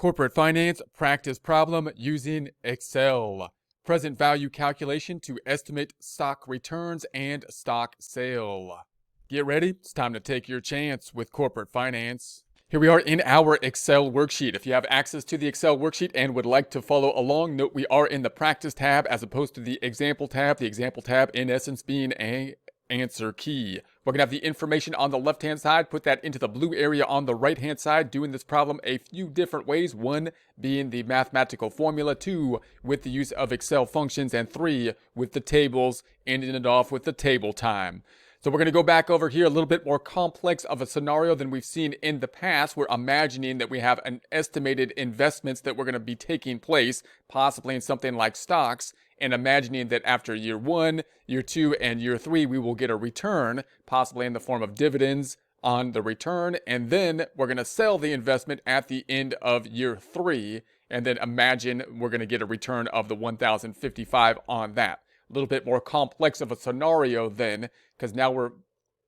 Corporate finance practice problem using Excel. Present value calculation to estimate stock returns and stock sale. Get ready, it's time to take your chance with corporate finance. Here we are in our Excel worksheet. If you have access to the Excel worksheet and would like to follow along, note we are in the practice tab as opposed to the example tab. The example tab in essence being an answer key. We're going to have the information on the left-hand side, put that into the blue area on the right-hand side, doing this problem a few different ways. 1 being the mathematical formula, 2 with the use of Excel functions, and 3 with the tables, ending it off with the table time. So we're going to go back over here, a little bit more complex of a scenario than we've seen in the past. We're imagining that we have an estimated investments that we're going to be taking place, possibly in something like stocks, and imagining that after year 1, year 2, and year 3, we will get a return, possibly in the form of dividends on the return, and then we're going to sell the investment at the end of year 3, and then imagine we're going to get a return of the 1,055 on that. A little bit more complex of a scenario then, because now we're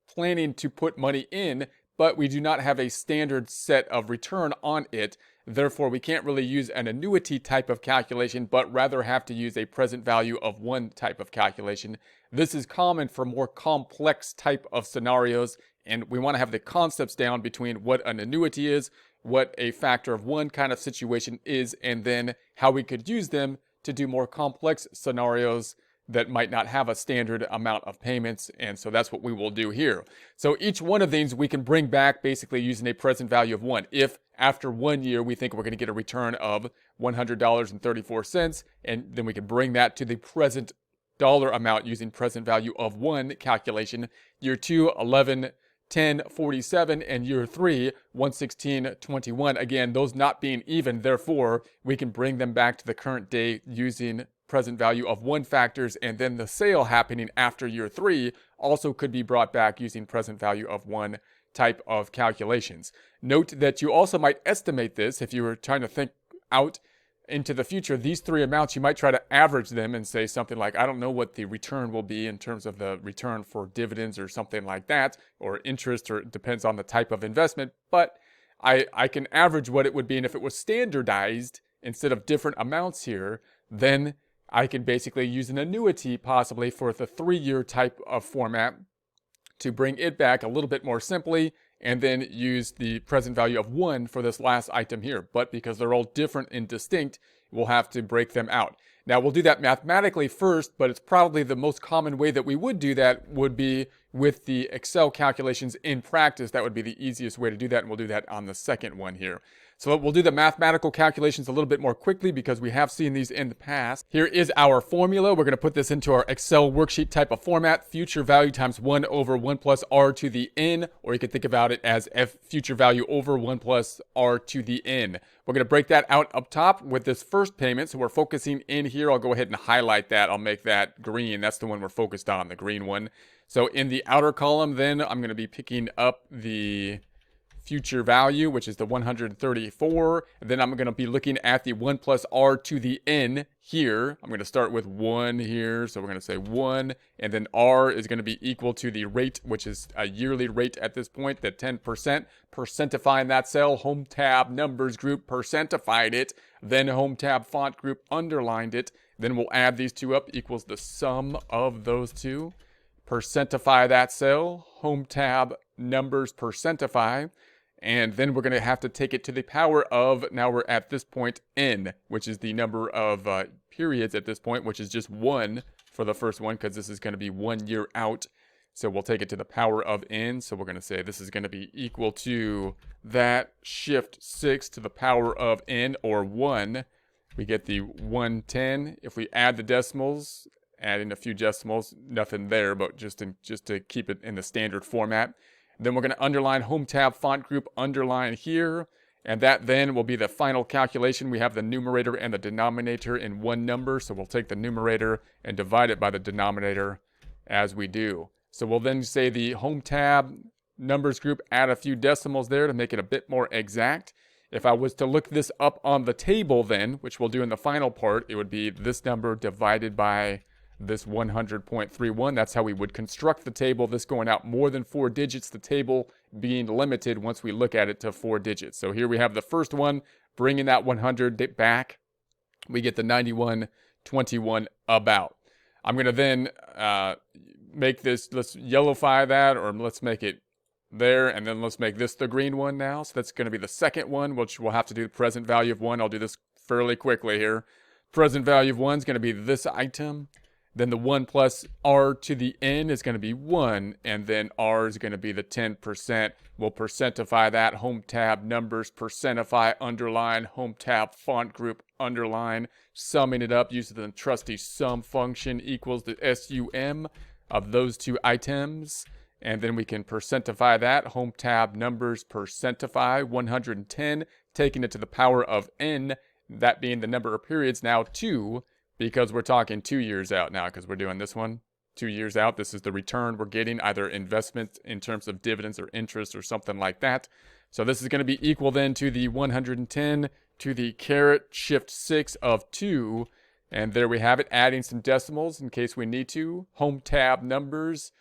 planning to put money in, but we do not have a standard set of return on it. Therefore, we can't really use an annuity type of calculation, but rather have to use a present value of 1 type of calculation. This is common for more complex type of scenarios, and we want to have the concepts down between what an annuity is, what a factor of 1 kind of situation is, and then how we could use them to do more complex scenarios that might not have a standard amount of payments, and so that's what we will do here. So each one of these we can bring back basically using a present value of 1. If after 1 year we think we're going to get a return of $100.34, and then we can bring that to the present dollar amount using present value of 1 calculation. Year 2, 11, 10, 47, and year 3, 116, 21. Again, those not being even, therefore, we can bring them back to the current day using present value of 1 factors, and then the sale happening after year 3 also could be brought back using present value of 1 type of calculations. Note that you also might estimate this if you were trying to think out into the future. These 3 amounts, you might try to average them and say something like, I don't know what the return will be in terms of the return for dividends or something like that, or interest, or it depends on the type of investment, but I can average what it would be, and if it was standardized instead of different amounts here, then I can basically use an annuity possibly for the 3-year type of format to bring it back a little bit more simply, and then use the present value of 1 for this last item here. But because they're all different and distinct, we'll have to break them out. Now we'll do that mathematically first, but it's probably the most common way that we would do that would be with the Excel calculations in practice. That would be the easiest way to do that, and we'll do that on the second one here. So we'll do the mathematical calculations a little bit more quickly because we have seen these in the past. Here is our formula. We're going to put this into our Excel worksheet type of format. Future value times 1 over 1 plus r to the n, or you could think about it as f future value over 1 plus r to the n. We're going to break that out up top with this first payment. So we're focusing in here. I'll go ahead and highlight that. I'll make that green. That's the one we're focused on, the green one. So in the outer column, then I'm going to be picking up the future value, which is the 134. And then I'm going to be looking at the 1 plus r to the n here. I'm going to start with 1 here. So we're going to say 1, and then r is going to be equal to the rate, which is a yearly rate at this point, the 10%. Percentifying that cell, home tab numbers group percentified it, then home tab font group underlined it. Then we'll add these two up, equals the sum of those two. Percentify that cell, home tab numbers percentify. And then we're going to have to take it to the power of, now we're at this point, n, which is the number of periods at this point, which is just 1 for the first one, because this is going to be 1 year out. So we'll take it to the power of n. So we're going to say this is going to be equal to that shift 6 to the power of n, or 1. We get the 110. If we add the decimals, add in a few decimals, nothing there, but just to keep it in the standard format. Then we're going to underline home tab font group, underline here, and that then will be the final calculation. We have the numerator and the denominator in one number, so we'll take the numerator and divide it by the denominator as we do. So we'll then say the home tab numbers group, add a few decimals there to make it a bit more exact. If I was to look this up on the table then, which we'll do in the final part, it would be this number divided by this 100.31. That's how we would construct the table, this going out more than 4 digits, the table being limited once we look at it to 4 digits. So here we have the first one, bringing that 100 back, we get the 9121 about. I'm going to then make this, let's yellowify that, or let's make it there, and then let's make this the green one now. So that's going to be the second one, which we'll have to do the present value of 1. I'll do this fairly quickly here. Present value of 1 is going to be this item. Then the 1 plus R to the N is going to be 1, and then R is going to be the 10%. We'll percentify that, home tab, numbers, percentify, underline, home tab, font group, underline, summing it up using the trusty sum function equals the SUM of those two items. And then we can percentify that, home tab, numbers, percentify, 110, taking it to the power of N, that being the number of periods, now 2, because we're talking 2 years out now, because we're doing this one 2 years out. This is the return we're getting, either investment in terms of dividends or interest or something like that. So this is going to be equal then to the 110 to the caret shift 6 of 2. And there we have it, adding some decimals in case we need to. Home tab, numbers,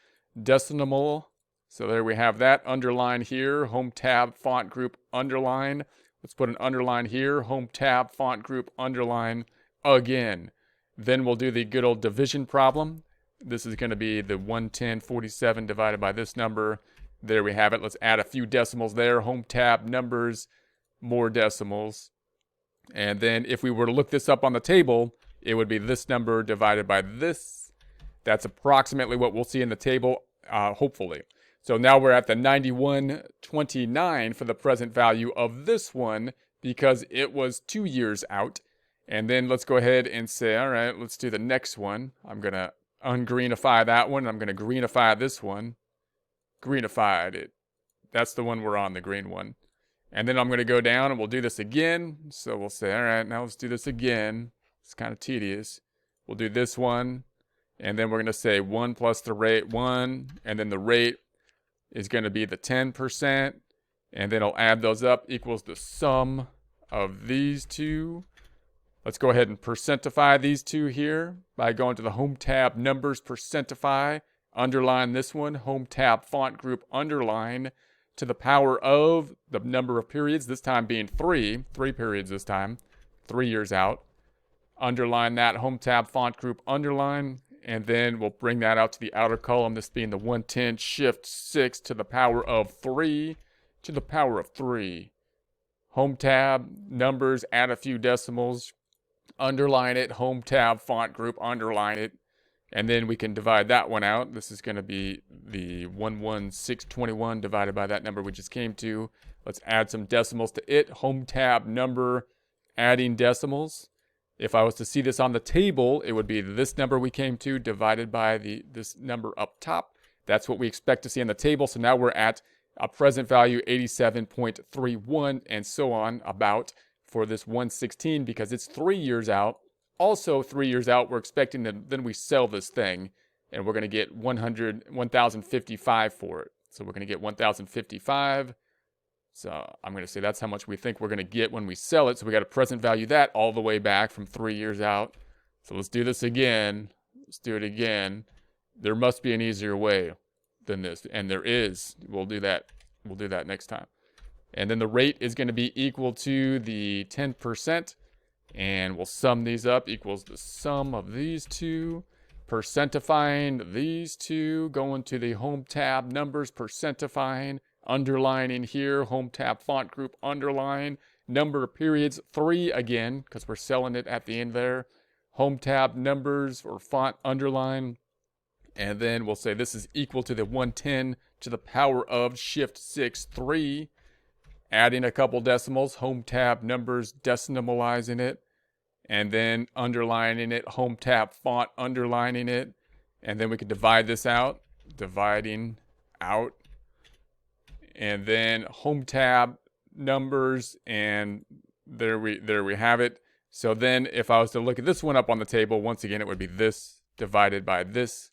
decimal. So there we have that, underline here, home tab, font group, underline. Let's put an underline here, home tab, font group, underline again. Then we'll do the good old division problem. This is going to be the 110.47 divided by this number. There we have it. Let's add a few decimals there. Home tab, numbers, more decimals. And then if we were to look this up on the table, it would be this number divided by this. That's approximately what we'll see in the table, hopefully. So now we're at the 9129 for the present value of this one because it was 2 years out. And then let's go ahead and say, all right, let's do the next one. I'm going to ungreenify that one. I'm going to greenify this one. Greenified it. That's the one we're on, the green one. And then I'm going to go down and we'll do this again. So we'll say, all right, now let's do this again. It's kind of tedious. We'll do this one. And then we're going to say 1 plus the rate 1. And then the rate is going to be the 10%. And then I'll add those up equals the sum of these two. Let's go ahead and percentify these two here by going to the home tab, numbers, percentify, underline this one, home tab, font group, underline, to the power of the number of periods, this time being 3 periods this time, 3 years out. Underline that, home tab, font group, underline, and then we'll bring that out to the outer column, this being the 110 shift 6 to the power of 3 to the power of 3. Home tab, numbers, add a few decimals, underline it, home tab, font group, underline it, and then we can divide that one out. This is going to be the 11621 divided by that number we just came to. Let's add some decimals to it. Home tab, number, adding decimals. If I was to see this on the table, it would be this number we came to divided by this number up top. That's what we expect to see on the table. So now we're at a present value 87.31 and so on about for this 116 because it's 3 years out. Also 3 years out, we're expecting that then we sell this thing and we're going to get 1,055 for it. So we're going to get 1,055. So I'm going to say that's how much we think we're going to get when we sell it. So we got to present value that all the way back from 3 years out. So let's do this again. Let's do it again. There must be an easier way than this. And there is. We'll do that. We'll do that next time. And then the rate is going to be equal to the 10%. And we'll sum these up equals the sum of these two. Percentifying these two. Going to the home tab, numbers, percentifying. Underlining here, home tab, font group, underline, number of periods, 3 again, because we're selling it at the end there. Home tab, numbers, or font, underline. And then we'll say this is equal to the 110 to the power of shift 6, 3. Adding a couple decimals, home tab, numbers, decimalizing it. And then underlining it, home tab, font, underlining it. And then we can divide this out, dividing out. And then home tab, numbers, and there we have it. So then if I was to look at this one up on the table, once again, it would be this divided by this.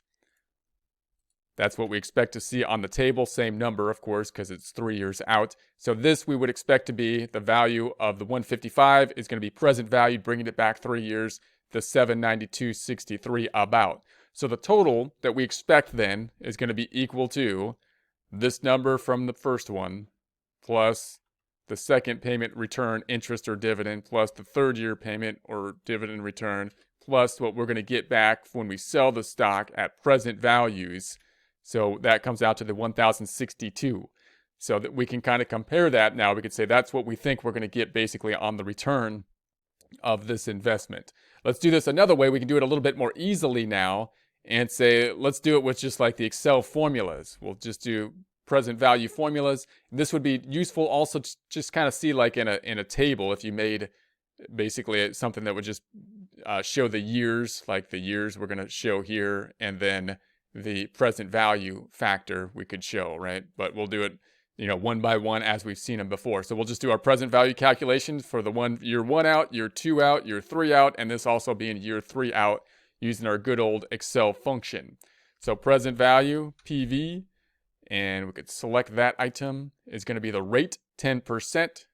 That's what we expect to see on the table. Same number, of course, because it's 3 years out. So this we would expect to be the value of the 155 is going to be present valued, bringing it back 3 years, the 792.63 about. So the total that we expect then is going to be equal to this number from the first one plus the second payment return, interest or dividend, plus the third year payment or dividend return, plus what we're going to get back when we sell the stock at present values. So that comes out to the 1,062. So that we can kind of compare that now. We could say that's what we think we're going to get basically on the return of this investment. Let's do this another way. We can do it a little bit more easily now and say, let's do it with just like the Excel formulas. We'll just do present value formulas. This would be useful also to just kind of see like in a table, if you made basically something that would just show the years, like the years we're going to show here, and then the present value factor we could show, right? But we'll do it, one by one as we've seen them before. So we'll just do our present value calculations for the year 1 out, year 2 out, year 3 out, and this also being year 3 out using our good old Excel function. So present value, PV, and we could select that item, is going to be the rate, 10%.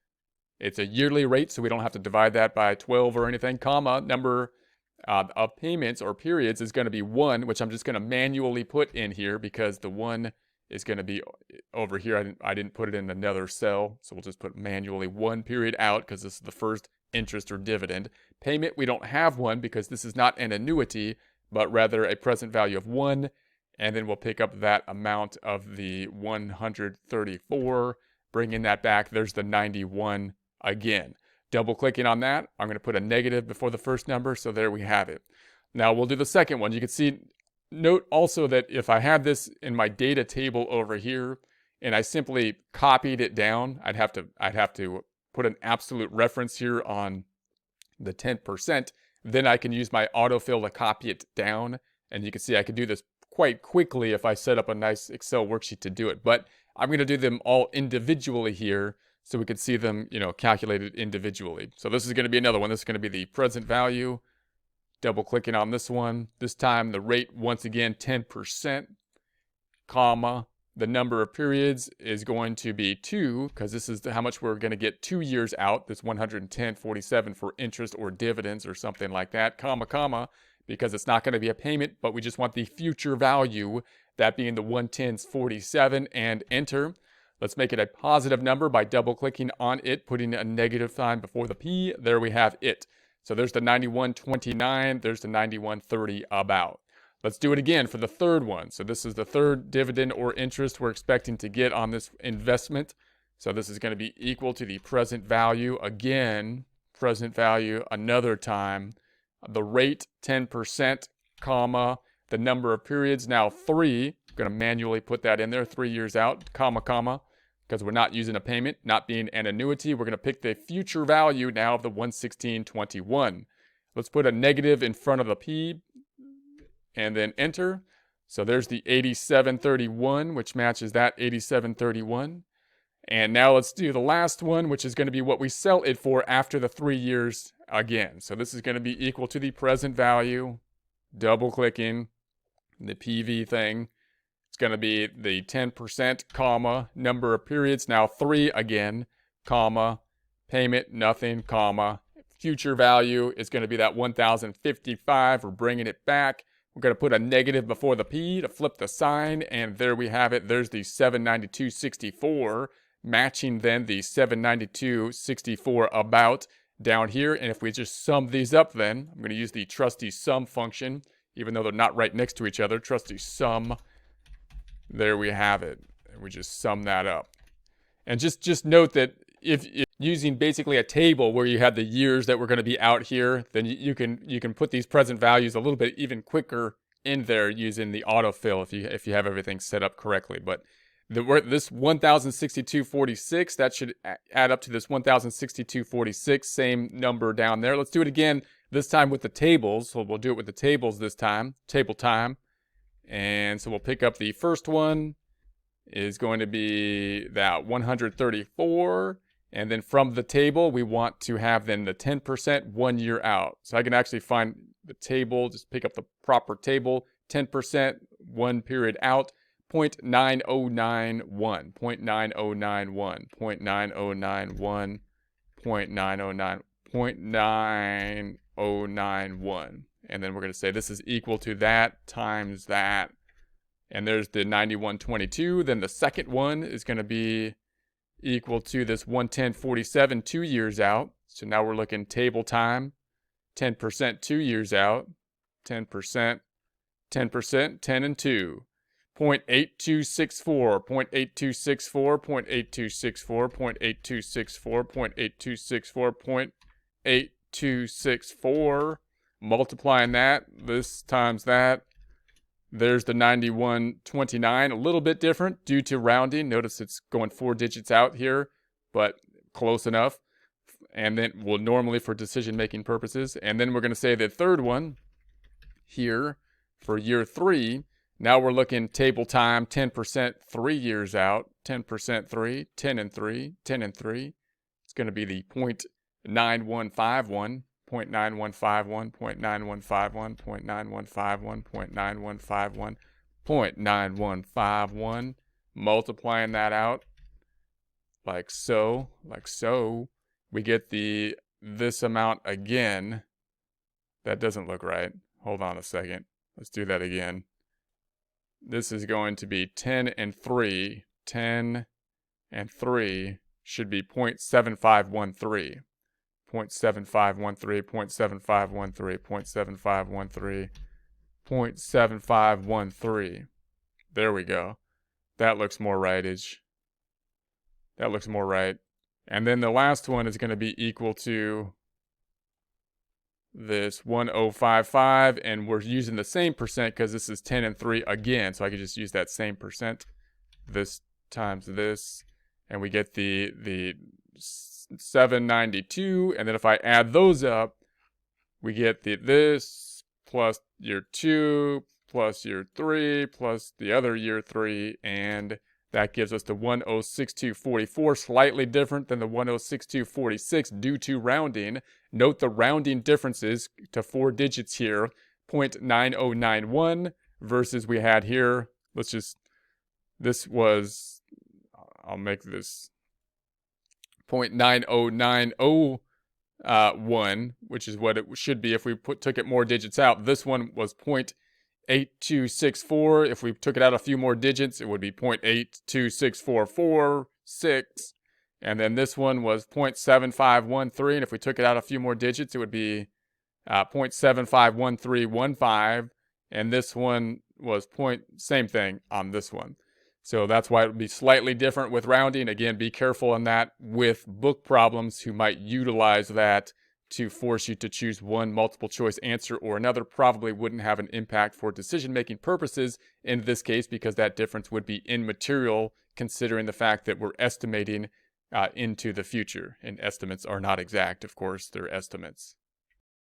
It's a yearly rate, so we don't have to divide that by 12 or anything, comma, number of payments or periods is going to be 1, which I'm just going to manually put in here because the 1 is going to be over here. I didn't put it in another cell, so we'll just put manually 1 period out because this is the first interest or dividend. Payment, we don't have one because this is not an annuity, but rather a present value of 1, and then we'll pick up that amount of the 134, bringing that back. There's the 91 again. Double clicking on that, I'm going to put a negative before the first number, so there we have it. Now we'll do the second one. You can see, note also that if I had this in my data table over here and I simply copied it down, I'd have to put an absolute reference here on the 10%. Then I can use my autofill to copy it down, and you can see I could do this quite quickly if I set up a nice Excel worksheet to do it. But I'm going to do them all individually here, so we can see them, calculated individually. So this is going to be another one. This is going to be the present value. Double clicking on this one. This time the rate, once again, 10%, comma. The number of periods is going to be 2, because this is how much we're going to get 2 years out. This 110.47 for interest or dividends or something like that, comma, comma, because it's not going to be a payment, but we just want the future value, that being the 110.47, and enter. Let's make it a positive number by double-clicking on it, putting a negative sign before the P. There we have it. So there's the 91.29. There's the 91.30 about. Let's do it again for the third one. So this is the third dividend or interest we're expecting to get on this investment. So this is going to be equal to the present value. Again, present value another time. The rate, 10%, comma. The number of periods, now 3. I'm going to manually put that in there, 3 years out, comma, comma, because we're not using a payment, not being an annuity. We're going to pick the future value now of the 116.21. Let's put a negative in front of the P and then enter. So there's the 87.31, which matches that 87.31. And now let's do the last one, which is going to be what we sell it for after the 3 years again. So this is going to be equal to the present value, double clicking the PV thing. It's going to be the 10%, comma, number of periods, now 3 again, comma, payment, nothing, comma. Future value is going to be that 1,055. We're bringing it back. We're going to put a negative before the P to flip the sign, and there we have it. There's the 792.64, matching then the 792.64 about down here. And if we just sum these up then, I'm going to use the trusty sum function, even though they're not right next to each other. Trusty sum. There we have it. We just sum that up. And just note that if using basically a table where you had the years that were going to be out here, then you can put these present values a little bit even quicker in there using the autofill if you have everything set up correctly. But this 1,062.46, that should add up to this 1,062.46, same number down there. Let's do it again, this time with the tables. So we'll do it with the tables this time, table time. And so we'll pick up the first one is going to be that 134. And then from the table, we want to have then the 10% 1 year out. So I can actually find the table, just pick up the proper table, 10% 1 period out, 0.9091, 0.9091, 0.9091, 0.9091. And then we're going to say this is equal to that times that. And there's the 91.22. Then the second one is going to be equal to this 110.47 2 years out. So now we're looking table time, 10% 2 years out, 10%, 10%, 10 and 2. 0.8264, 0.8264, 0.8264, 0.8264, 0.8264, 0.8264. Multiplying that, this times that, there's the 9129, a little bit different due to rounding. Notice it's going 4 digits out here, but close enough. And then, well, normally for decision-making purposes. And then we're going to say the third one here for year 3. Now we're looking table time, 10% 3 years out, 10% 3, 10 and 3, 10 and 3. It's going to be the 0.9151. 0.9151, 0.9151, 0.9151, 0.9151, 0.9151. Multiplying that out like so, we get this amount again. That doesn't look right. Hold on a second. Let's do that again. This is going to be 10 and 3. 10 and 3 should be 0.7513. 0.7513, 0.7513, 0.7513, 0.7513. There we go. That looks more rightage. That looks more right. And then the last one is going to be equal to this 1055, and we're using the same percent because this is 10 and 3 again, so I could just use that same percent. This times this, and we get the 792, and then if I add those up, we get this plus year 2 plus year 3 plus the other year 3, and that gives us the 106244, slightly different than the 106246 due to rounding. Note the rounding differences to 4 digits here, 0.9091 versus we had here, this was, I'll make this 0.90901, which is what it should be if we took it more digits out. This one was 0.8264. If we took it out a few more digits, it would be 0.826446. And then this one was 0.7513. And if we took it out a few more digits, it would be 0.751315. And this one was same thing on this one. So that's why it would be slightly different with rounding. Again, be careful on that with book problems who might utilize that to force you to choose one multiple choice answer or another. Probably wouldn't have an impact for decision-making purposes in this case because that difference would be immaterial considering the fact that we're estimating into the future. And estimates are not exact, of course, they're estimates.